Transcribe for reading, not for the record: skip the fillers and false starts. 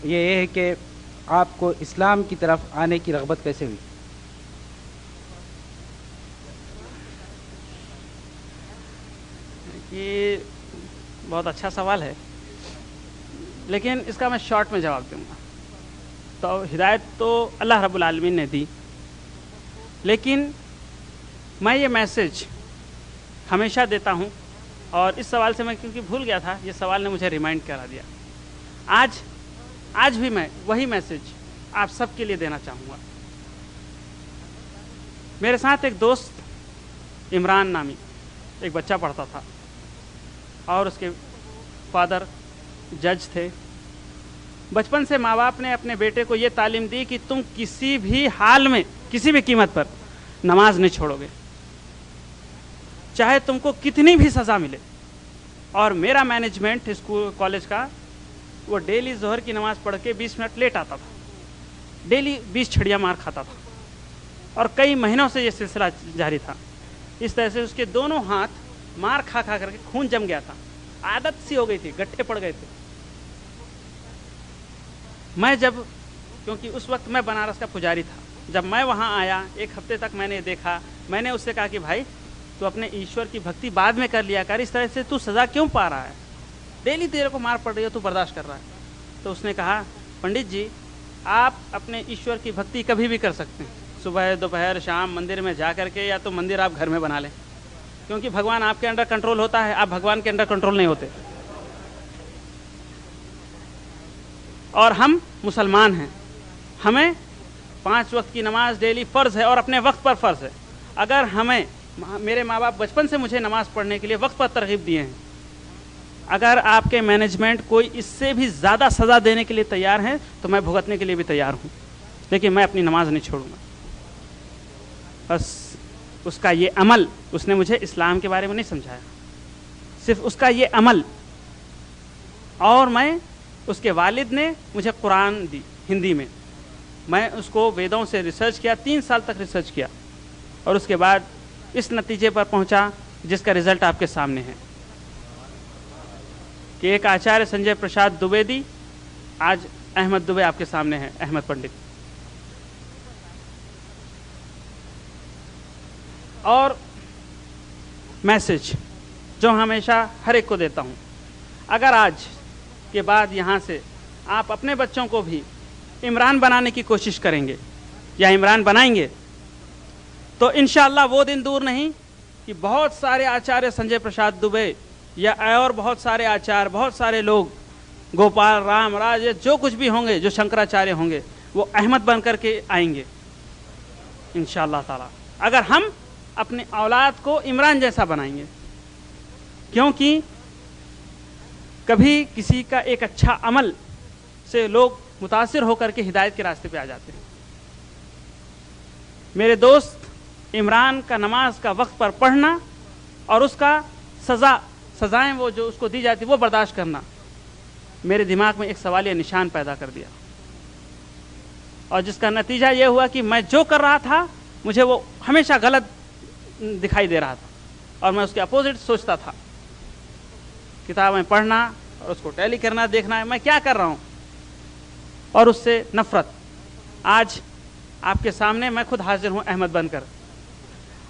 یہ ہے کہ آپ کو اسلام کی طرف آنے کی رغبت کیسے ہوئی؟ یہ بہت اچھا سوال ہے، لیکن اس کا میں شارٹ میں جواب دوں گا۔ تو ہدایت تو اللہ رب العالمین نے دی، لیکن میں یہ میسج ہمیشہ دیتا ہوں، اور اس سوال سے میں کیونکہ بھول گیا تھا، یہ سوال نے مجھے ریمائنڈ کرا دیا۔ آج بھی میں وہی میسج آپ سب کے لیے دینا چاہوں گا۔ میرے ساتھ ایک دوست عمران نامی ایک بچہ پڑھتا تھا، اور اس کے فادر جج تھے۔ بچپن سے ماں باپ نے اپنے بیٹے کو یہ تعلیم دی کہ تم کسی بھی حال میں، کسی بھی قیمت پر نماز نہیں چھوڑو گے، چاہے تم کو کتنی بھی سزا ملے۔ اور میرا مینجمنٹ اسکول کالج کا، وہ ڈیلی ظہر کی نماز پڑھ کے 20 منٹ لیٹ آتا تھا، ڈیلی 20 چھڑیاں مار کھاتا تھا، اور کئی مہینوں سے یہ سلسلہ جاری تھا۔ اس طرح سے اس کے دونوں ہاتھ مار کھا کر کے خون جم گیا تھا، عادت سی ہو گئی تھی، گٹھے پڑ گئے تھے۔ میں کیونکہ اس وقت میں بنارس کا پجاری تھا، جب میں وہاں آیا 1 ہفتے تک میں نے دیکھا، میں نے اس سے کہا کہ بھائی تو اپنے ایشور کی بھکتی بعد میں کر لیا کر، اس طرح سے تو سزا کیوں پا رہا ہے؟ ڈیلی تیرے کو مار پڑ رہی ہے، تو برداشت کر رہا ہے۔ تو اس نے کہا پنڈت جی آپ اپنے ایشور کی بھکتی کبھی بھی کر سکتے ہیں، صبح دوپہر شام مندر میں جا کر کے، یا تو مندر آپ گھر میں بنا لیں، کیونکہ بھگوان آپ کے انڈر کنٹرول ہوتا ہے، آپ بھگوان کے انڈر کنٹرول نہیں ہوتے۔ اور ہم مسلمان ہیں، ہمیں 5 وقت کی نماز ڈیلی فرض ہے، اور اپنے وقت پر فرض ہے۔ اگر میرے ماں باپ بچپن سے مجھے نماز پڑھنے کے لیے وقت پر ترغیب دیے ہیں، اگر آپ کے مینجمنٹ کوئی اس سے بھی زیادہ سزا دینے کے لیے تیار ہیں تو میں بھگتنے کے لیے بھی تیار ہوں، لیکن میں اپنی نماز نہیں چھوڑوں گا۔ بس اس کا یہ عمل، اس نے مجھے اسلام کے بارے میں نہیں سمجھایا، صرف اس کا یہ عمل۔ اور اس کے والد نے مجھے قرآن دی ہندی میں اس کو ویدوں سے ریسرچ کیا، 3 سال تک ریسرچ کیا، اور اس کے بعد اس نتیجے پر پہنچا جس کا رزلٹ آپ کے سامنے ہے، کہ ایک آچاریہ سنجے پرساد دویدی، آج احمد دوبے آپ کے سامنے ہے، احمد پنڈت۔ اور میسج جو ہمیشہ ہر ایک کو دیتا ہوں، اگر آج کے بعد یہاں سے آپ اپنے بچوں کو بھی عمران بنانے کی کوشش کریں گے یا عمران بنائیں گے، تو انشاءاللہ وہ دن دور نہیں کہ بہت سارے آچاریہ سنجے پرساد دوبے یا اور بہت سارے آچار، بہت سارے لوگ، گوپال رام راج، جو کچھ بھی ہوں گے، جو شنکراچاریہ ہوں گے، وہ احمد بن کر کے آئیں گے انشاءاللہ تعالی، اگر ہم اپنے اولاد کو عمران جیسا بنائیں گے۔ کیونکہ کبھی کسی کا ایک اچھا عمل سے لوگ متاثر ہو کر کے ہدایت کے راستے پہ آ جاتے ہیں۔ میرے دوست عمران کا نماز کا وقت پر پڑھنا اور اس کا سزائیں وہ جو اس کو دی جاتی وہ برداشت کرنا، میرے دماغ میں ایک سوالیہ نشان پیدا کر دیا، اور جس کا نتیجہ یہ ہوا کہ میں جو کر رہا تھا مجھے وہ ہمیشہ غلط دکھائی دے رہا تھا، اور میں اس کے اپوزٹ سوچتا تھا۔ کتابیں پڑھنا اور اس کو ٹیلی کرنا، دیکھنا ہے میں کیا کر رہا ہوں، اور اس سے نفرت۔ آج آپ کے سامنے میں خود حاضر ہوں احمد بن کر،